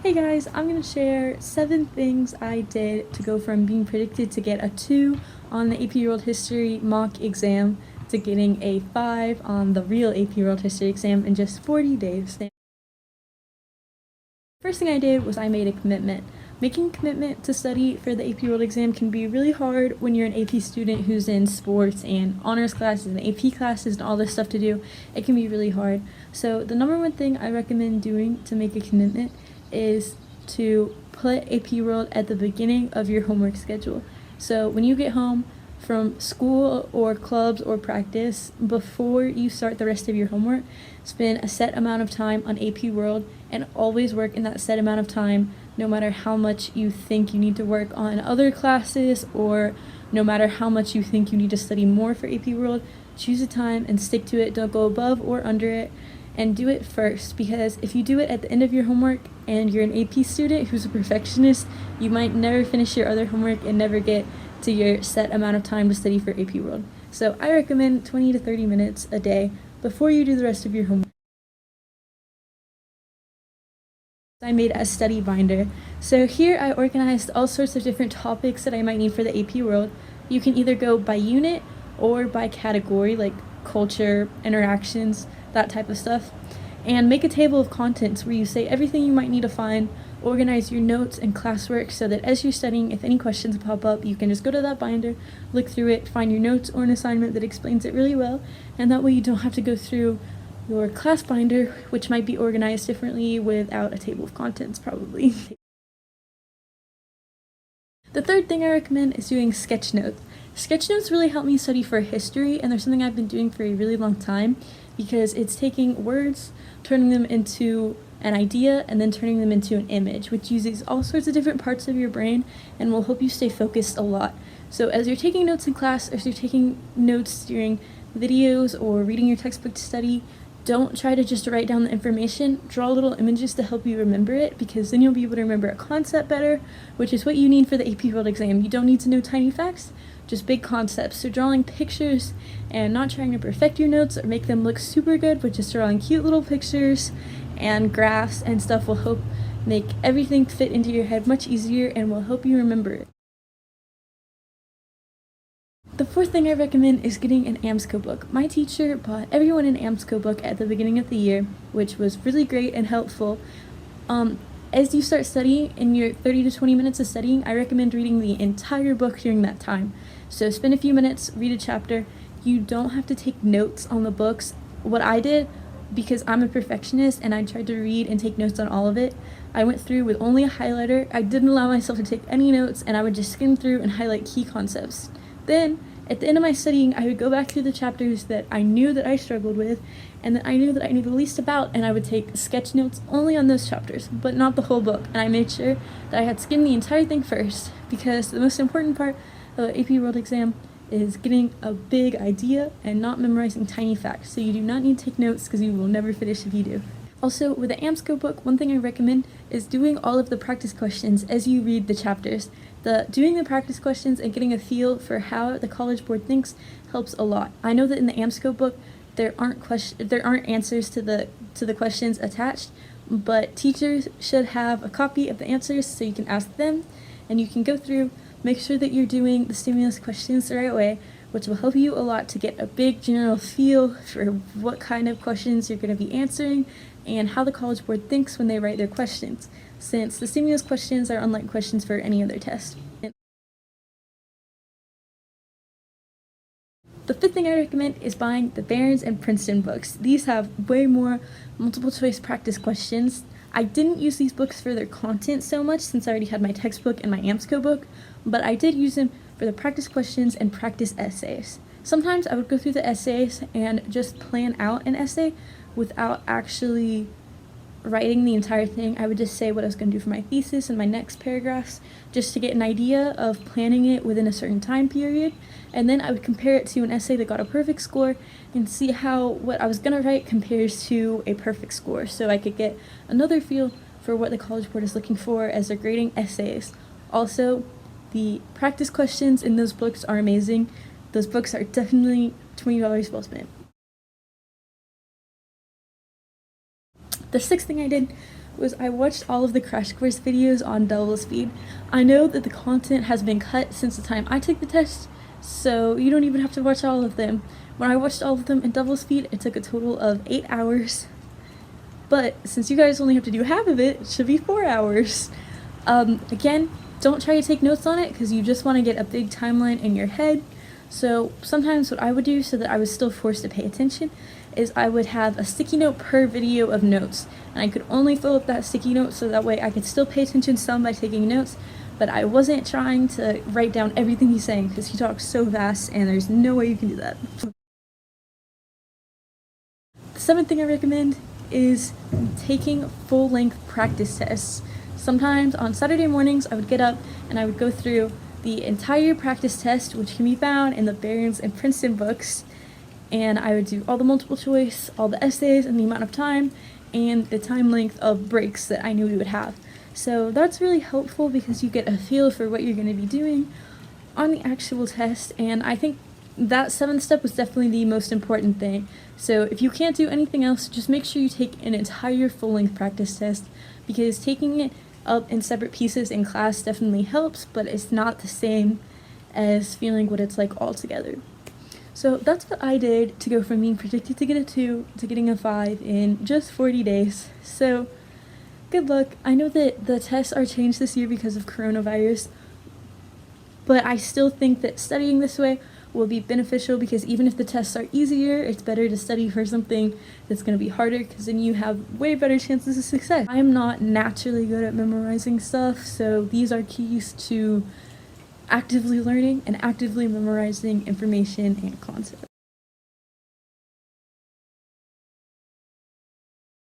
Hey guys, I'm going to share 7 things I did to go from being predicted to get a 2 on the AP World History mock exam to getting a 5 on the real AP World History exam in just 40 days. First thing I did was I made a commitment. Making a commitment to study for the AP World exam can be really hard when you're an AP student who's in sports and honors classes and AP classes and all this stuff to do. It can be really hard. So the number one thing I recommend doing to make a commitment is to put AP World at the beginning of your homework schedule. So when you get home from school or clubs or practice, before you start the rest of your homework, spend a set amount of time on AP World and always work in that set amount of time, no matter how much you think you need to work on other classes or no matter how much you think you need to study more for AP World. Choose a time and stick to it. Don't go above or under it, and do it first, because if you do it at the end of your homework and you're an AP student who's a perfectionist, you might never finish your other homework and never get to your set amount of time to study for AP World. So I recommend 20 to 30 minutes a day before you do the rest of your homework. I made a study binder. So here I organized all sorts of different topics that I might need for the AP World. You can either go by unit or by category, like culture, interactions, that type of stuff, and make a table of contents where you say everything you might need to find. Organize your notes and classwork so that as you're studying, if any questions pop up, you can just go to that binder, look through it, find your notes or an assignment that explains it really well, and that way you don't have to go through your class binder, which might be organized differently without a table of contents probably. The third thing I recommend is doing sketch notes. Sketch notes really help me study for history, and they're something I've been doing for a really long time because it's taking words, turning them into an idea, and then turning them into an image, which uses all sorts of different parts of your brain and will help you stay focused a lot. So as you're taking notes in class, as you're taking notes during videos or reading your textbook to study, don't try to just write down the information. Draw little images to help you remember it, because then you'll be able to remember a concept better, which is what you need for the AP World exam. You don't need to know tiny facts, just big concepts. So drawing pictures and not trying to perfect your notes or make them look super good, but just drawing cute little pictures and graphs and stuff will help make everything fit into your head much easier and will help you remember it. The fourth thing I recommend is getting an AmScope book. My teacher bought everyone an AmScope book at the beginning of the year, which was really great and helpful. As you start studying, in your 30 to 20 minutes of studying, I recommend reading the entire book during that time. So spend a few minutes, read a chapter. You don't have to take notes on the books. What I did, because I'm a perfectionist and I tried to read and take notes on all of it, I went through with only a highlighter. I didn't allow myself to take any notes, and I would just skim through and highlight key concepts. Then, at the end of my studying, I would go back through the chapters that I knew that I struggled with and that I knew the least about, and I would take sketch notes only on those chapters, but not the whole book. And I made sure that I had skimmed the entire thing first, because the most important part of the AP World exam is getting a big idea and not memorizing tiny facts. So you do not need to take notes, because you will never finish if you do. Also, with the AmScope book, one thing I recommend is doing all of the practice questions as you read the chapters. Doing the practice questions and getting a feel for how the College Board thinks helps a lot. I know that in the AmScope book, there aren't answers to the questions attached, but teachers should have a copy of the answers so you can ask them, and you can go through, make sure that you're doing the stimulus questions the right way, which will help you a lot to get a big general feel for what kind of questions you're going to be answering and how the College Board thinks when they write their questions, since the stimulus questions are unlike questions for any other test. The fifth thing I recommend is buying the Barron's and Princeton books. These have way more multiple choice practice questions. I didn't use these books for their content so much since I already had my textbook and my AmScope book, but I did use them for the practice questions and practice essays. Sometimes I would go through the essays and just plan out an essay without actually writing the entire thing. I would just say what I was going to do for my thesis and my next paragraphs, just to get an idea of planning it within a certain time period, and then I would compare it to an essay that got a perfect score and see how what I was going to write compares to a perfect score, so I could get another feel for what the College Board is looking for as they're grading essays. Also, the practice questions in those books are amazing. Those books are definitely $20 well spent. The sixth thing I did was I watched all of the crash course videos on double speed. I know that the content has been cut since the time I took the test, so you don't even have to watch all of them. When I watched all of them in double speed, it took a total of 8 hours. But since you guys only have to do half of it, it should be 4 hours. Again, don't try to take notes on it because you just want to get a big timeline in your head. So sometimes what I would do so that I was still forced to pay attention is I would have a sticky note per video of notes. And I could only fill up that sticky note so that way I could still pay attention some by taking notes, but I wasn't trying to write down everything he's saying because he talks so fast and there's no way you can do that. The 7th thing I recommend is taking full-length practice tests. Sometimes on Saturday mornings I would get up and I would go through the entire practice test, which can be found in the Barron's and Princeton books, and I would do all the multiple choice, all the essays, and the amount of time, and the time length of breaks that I knew we would have. So that's really helpful because you get a feel for what you're going to be doing on the actual test, and I think that 7th step was definitely the most important thing. So if you can't do anything else, just make sure you take an entire full-length practice test, because taking it up in separate pieces in class definitely helps, but it's not the same as feeling what it's like all together. So that's what I did to go from being predicted to get a 2 to getting a 5 in just 40 days. So good luck. I know that the tests are changed this year because of coronavirus, but I still think that studying this way will be beneficial because even if the tests are easier, it's better to study for something that's going to be harder because then you have way better chances of success. I am not naturally good at memorizing stuff, so these are keys to actively learning and actively memorizing information and concepts.